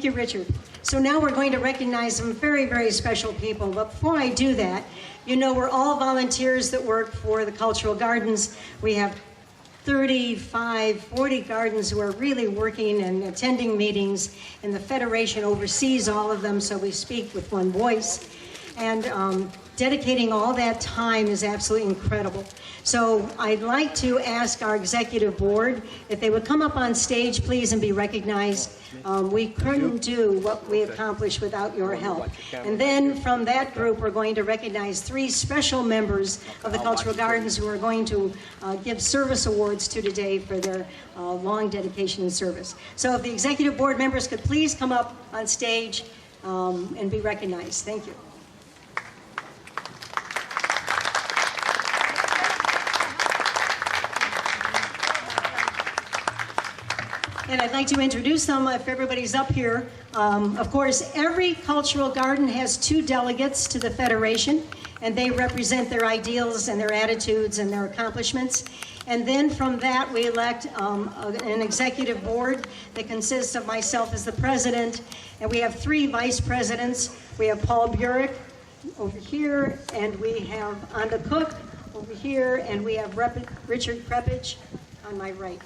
you, Richard. So now we're going to recognize some very, very special people. But before I do that, you know, we're all volunteers that work for the Cultural Gardens. We have 35, 40 gardens who are really working and attending meetings, and the Federation oversees all of them, so we speak with one voice. And dedicating all that time is absolutely incredible. So I'd like to ask our executive board if they would come up on stage, please, and be recognized. We couldn't do what we accomplished without your help. And then from that group, we're going to recognize 3 special members of the Cultural Gardens who are going to give service awards to today for their long dedication and service. So if the executive board members could please come up on stage and be recognized. Thank you. And I'd like to introduce them if everybody's up here. Of course, every cultural garden has 2 delegates to the Federation, and they represent their ideals and their attitudes and their accomplishments. And then from that, we elect an executive board that consists of myself as the president, and we have 3 vice presidents. We have Paul Burik over here, and we have Anda Cook over here, and we have Richard Crepage on my right.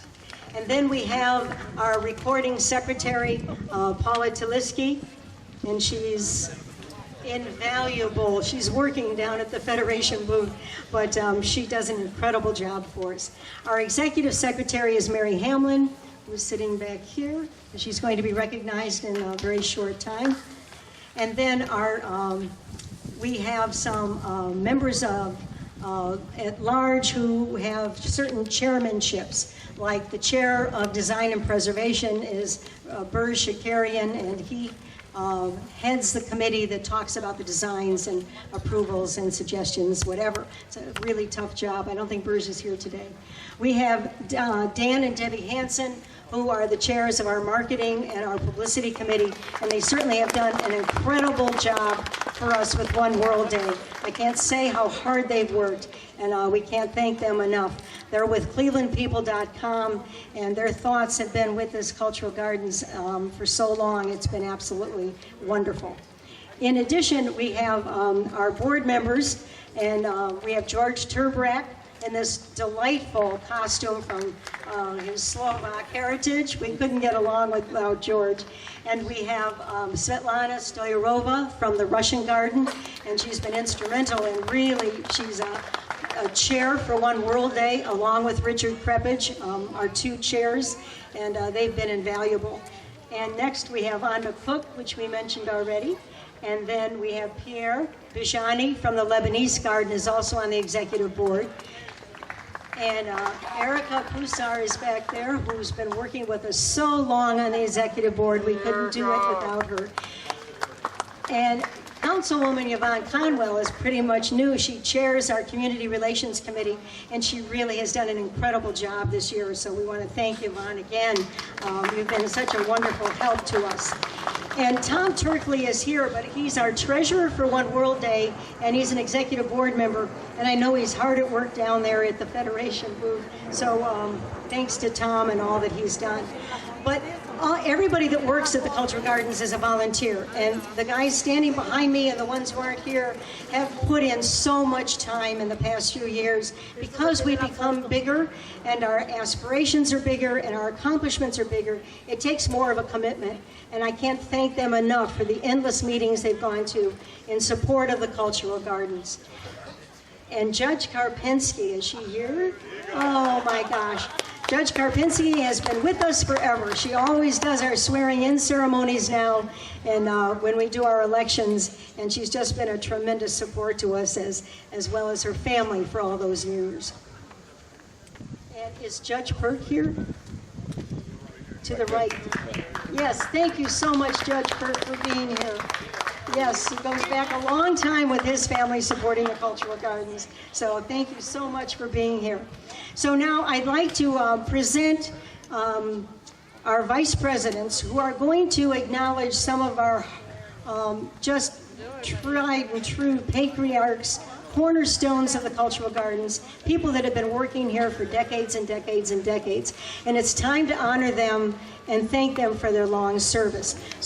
And then we have our recording secretary, Paula Taliski, and she's invaluable. She's working down at the Federation booth, but she does an incredible job for us. Our executive secretary is Mary Hamlin, who's sitting back here. She's going to be recognized in a very short time. And then we have some members of at large who have certain chairmanships. Like the chair of design and preservation is Burj Shakarian, and he heads the committee that talks about the designs and approvals and suggestions, whatever. It's a really tough job. I don't think Burj is here today. We have Dan and Debbie Hanson, who are the chairs of our marketing and our publicity committee, and they certainly have done an incredible job for us with One World Day. I can't say how hard they've worked, and we can't thank them enough. They're with clevelandpeople.com, and their thoughts have been with this Cultural Gardens for so long. It's been absolutely wonderful. In addition, we have our board members, and we have George Terbrak in this delightful costume from his Slovak heritage. We couldn't get along without George. And we have Svetlana Stolyarova from the Russian Garden, and she's been instrumental in really, she's a chair for One World Day, along with Richard Crepage, our 2 chairs, and they've been invaluable. And next we have Anda Cook, which we mentioned already. And then we have Pierre Bejjani from the Lebanese Garden is also on the executive board. And Erica Pusar is back there, who's been working with us so long on the executive board, we couldn't do it without her. And Councilwoman Yvonne Conwell is pretty much new. She chairs our Community Relations Committee, and she really has done an incredible job this year, so we want to thank Yvonne again. You've been such a wonderful help to us. And Tom Turkley is here, but he's our treasurer for One World Day, and he's an executive board member, and I know he's hard at work down there at the Federation booth, so thanks to Tom and all that he's done. But everybody that works at the Cultural Gardens is a volunteer, and the guys standing behind me and the ones who aren't here have put in so much time in the past few years. Because we've become bigger and our aspirations are bigger and our accomplishments are bigger, it takes more of a commitment, and I can't thank them enough for the endless meetings they've gone to in support of the Cultural Gardens. And Judge Karpinski, is she here? Oh my gosh. Judge Karpinski has been with us forever. She always does our swearing-in ceremonies now, and when we do our elections, and she's just been a tremendous support to us as well as her family for all those years. And is Judge Pert here? To the right. Yes, thank you so much, Judge Pert, for being here. Yes, he goes back a long time with his family supporting the Cultural Gardens. So thank you so much for being here. So now I'd like to present our vice presidents who are going to acknowledge some of our just tried and true patriarchs, cornerstones of the Cultural Gardens, people that have been working here for decades and decades and decades. And it's time to honor them and thank them for their long service. So